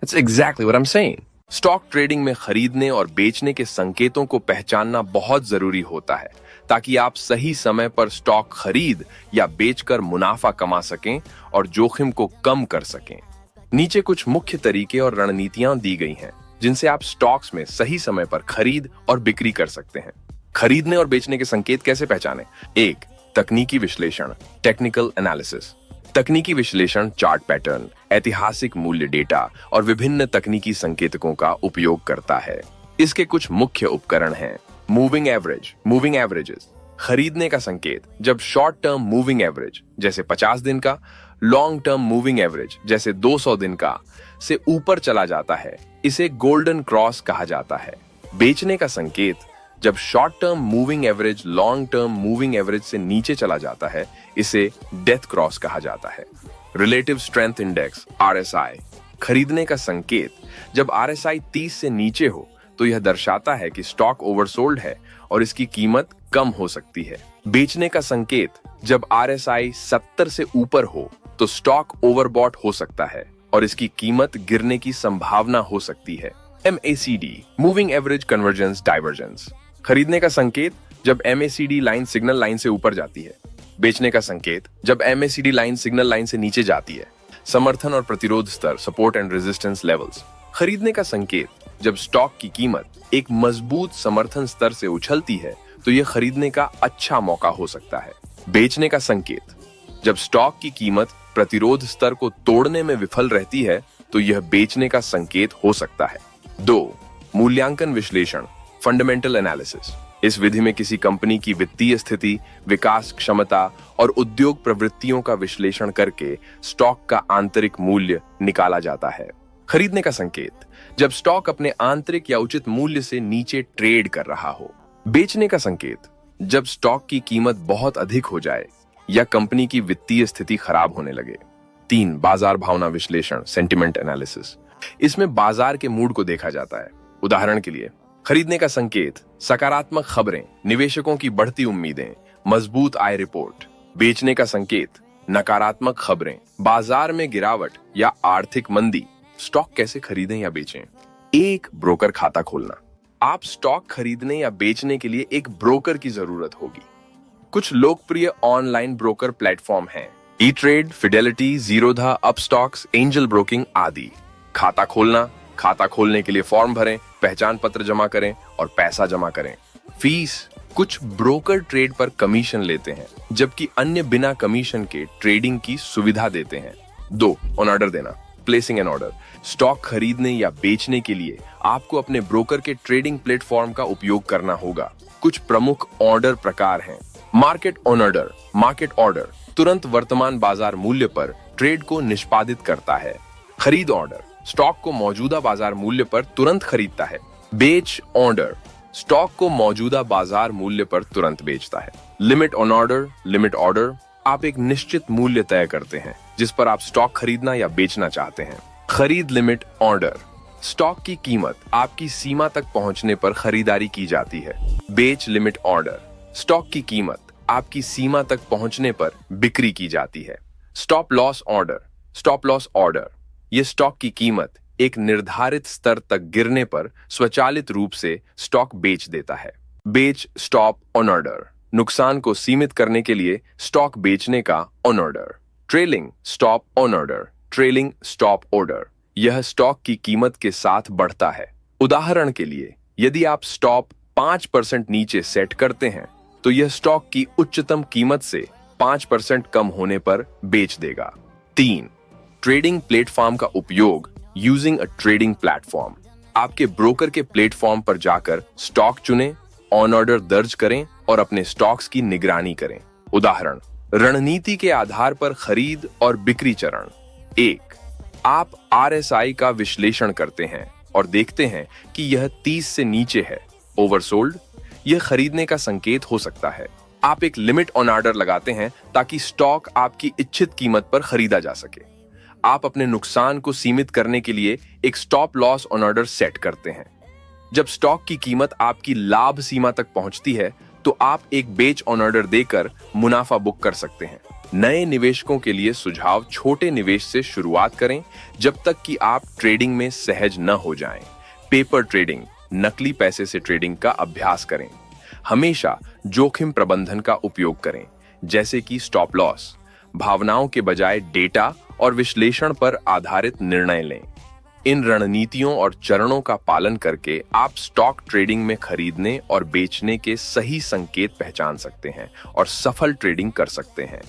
That's exactly what I'm saying. Stock trading में खरीदने और बेचने के संकेतों को पहचानना बहुत जरूरी होता है ताकि आप सही समय पर स्टॉक खरीद या बेचकर मुनाफा कमा सकें और जोखिम को कम कर सकें। नीचे कुछ मुख्य तरीके और रणनीतियां दी गई हैं जिनसे आप स्टॉक्स में सही समय पर खरीद और बिक्री कर सकते हैं। खरीदने और बेचने के संकेत कैसे पहचानें? 1. तकनीकी विश्लेषण, टेक्निकल एनालिसिस। तकनीकी विश्लेषण चार्ट पैटर्न, ऐतिहासिक मूल्य डेटा और विभिन्न तकनीकी संकेतकों का उपयोग करता है। इसके कुछ मुख्य उपकरण हैं। Moving average, moving averages. खरीदने का संकेत जब शॉर्ट टर्म मूविंग एवरेज जैसे 50 दिन का, लॉन्ग टर्म मूविंग एवरेज जैसे 200 दिन का से ऊपर चला जाता है, इसे गोल्डन क्रॉस कहा जाता है। बेचने का संकेत जब short term moving average long term moving average से नीचे चला जाता है, इसे डेथ क्रॉस कहा जाता है। Relative strength index RSI। खरीदने का संकेत जब RSI 30 से नीचे हो तो यह दर्शाता है कि स्टॉक ओवरसोल्ड है और इसकी कीमत कम हो सकती है। बेचने का संकेत जब RSI 70 से ऊपर हो तो स्टॉक ओवरबॉट हो सकता है और इसकी कीमत गिरने की संभावना हो सकती है। MACD, moving average convergence divergence. खरीदने का संकेत जब MACD लाइन सिग्नल लाइन से ऊपर जाती है। बेचने का संकेत जब MACD लाइन सिग्नल लाइन से नीचे जाती है। समर्थन और प्रतिरोध स्तर, सपोर्ट एंड रेजिस्टेंस लेवल्स। खरीदने का संकेत जब स्टॉक की कीमत एक मजबूत समर्थन स्तर से उछलती है तो यह खरीदने का अच्छा मौका हो सकता है। बेचने का संकेत जब स्टॉक की कीमत प्रतिरोध स्तर को तोड़ने में विफल रहती है तो यह बेचने का संकेत हो सकता है। 2. मूल्यांकन विश्लेषण, फंडामेंटल एनालिसिस। इस विधि में किसी कंपनी की वित्तीय स्थिति, विकास क्षमता और उद्योग प्रवृत्तियों का विश्लेषण करके स्टॉक का आंतरिक मूल्य निकाला जाता है। खरीदने का संकेत जब स्टॉक अपने आंतरिक या उचित मूल्य से नीचे ट्रेड कर रहा हो। बेचने का संकेत जब स्टॉक की कीमत बहुत अधिक हो जाए या कंपनी की वित्तीय स्थिति खराब होने लगे। 3. बाजार भावना विश्लेषण, सेंटिमेंट एनालिसिस। इसमें बाजार के मूड को देखा जाता है। उदाहरण के लिए खरीदने का संकेत सकारात्मक खबरें, निवेशकों की बढ़ती उम्मीदें, मजबूत आय रिपोर्ट। बेचने का संकेत नकारात्मक खबरें, बाजार में गिरावट या आर्थिक मंदी। स्टॉक कैसे खरीदें या बेचें? 1. ब्रोकर खाता खोलना। आप स्टॉक खरीदने या बेचने के लिए एक ब्रोकर की जरूरत होगी। कुछ लोकप्रिय ऑनलाइन ब्रोकर प्लेटफॉर्म हैं: E-Trade, Fidelity, Zerodha, Upstox, angel broking आदि। खाता खोलना, खाता खोलने के लिए फॉर्म भरें, पहचान पत्र जमा करें और पैसा जमा करें। फीस, कुछ ब्रोकर ट्रेड पर कमीशन लेते हैं जबकि अन्य बिना कमीशन के ट्रेडिंग की सुविधा देते हैं। 2. ऑन ऑर्डर देना, प्लेसिंग एन ऑर्डर। स्टॉक खरीदने या बेचने के लिए आपको अपने ब्रोकर के ट्रेडिंग प्लेटफॉर्म का उपयोग करना होगा। कुछ प्रमुख ऑर्डर प्रकार हैं: market on order, market order तुरंत वर्तमान बाजार मूल्य पर ट्रेड को निष्पादित करता है। खरीद ऑर्डर, स्टॉक को मौजूदा बाजार मूल्य पर तुरंत खरीदता है। बेच ऑर्डर, स्टॉक को मौजूदा बाजार मूल्य पर तुरंत बेचता है। Limit on order, limit order, आप एक निश्चित मूल्य तय करते हैं जिस पर आप स्टॉक खरीदना या बेचना चाहते हैं। खरीद लिमिट ऑर्डर, स्टॉक की कीमत आपकी सीमा तक पहुंचने पर खरीदारी की जाती है। बेच लिमिट ऑर्डर, स्टॉक की कीमत आपकी सीमा तक पहुंचने पर बिक्री की जाती है। Stop loss order, stop loss order, ये स्टॉक की कीमत एक निर्धारित स्तर तक गिरने पर स्वचालित रूप से स्टॉक बेच देता है। बेच स्टॉप ऑन ऑर्डर, नुकसान को सीमित करने के लिए स्टॉक बेचने का on order. Trailing stop on order, trailing stop order, यह स्टॉक की कीमत के साथ बढ़ता है। उदाहरण के लिए यदि आप स्टॉप 5% नीचे सेट करते हैं तो यह स्टॉक की उच्चतम कीमत से 5% कम होने पर बेच देगा। 3. ट्रेडिंग प्लेटफॉर्म का उपयोग, यूजिंग अ ट्रेडिंग प्लेटफॉर्म। आपके ब्रोकर के प्लेटफॉर्म पर जाकर स्टॉक चुनें, ऑन ऑर्डर दर्ज करें और अपने स्टॉक्स की निगरानी करें। उदाहरण, रणनीति के आधार पर खरीद और बिक्री चरण। 1. आप RSI का विश्लेषण करते हैं और देखते हैं कि यह 30 से नीचे है, ओवरसोल्ड, यह खरीदने का संकेत हो सकता है। आप एक लिमिट ऑन ऑर्डर लगाते हैं ताकि स्टॉक आपकी इच्छित कीमत पर खरीदा जा सके। आप अपने नुकसान को सीमित करने के लिए एक stop loss on order set करते हैं। जब स्टॉक की कीमत आपकी लाभ सीमा तक पहुंचती है तो आप एक बेच ऑन ऑर्डर देकर मुनाफा बुक कर सकते हैं। नए निवेशकों के लिए सुझाव, छोटे निवेश से शुरुआत करें जब तक कि आप ट्रेडिंग में सहज न हो जाएं। पेपर ट्रेडिंग, नकली पैसे से ट्रेडिंग का अभ्यास करें। हमेशा जोखिम प्रबंधन का उपयोग करें, जैसे कि स्टॉप लॉस। भावनाओं के बजाय डेटा और विश्लेषण पर आधारित निर्णय लें। इन रणनीतियों और चरणों का पालन करके आप स्टॉक ट्रेडिंग में खरीदने और बेचने के सही संकेत पहचान सकते हैं और सफल ट्रेडिंग कर सकते हैं।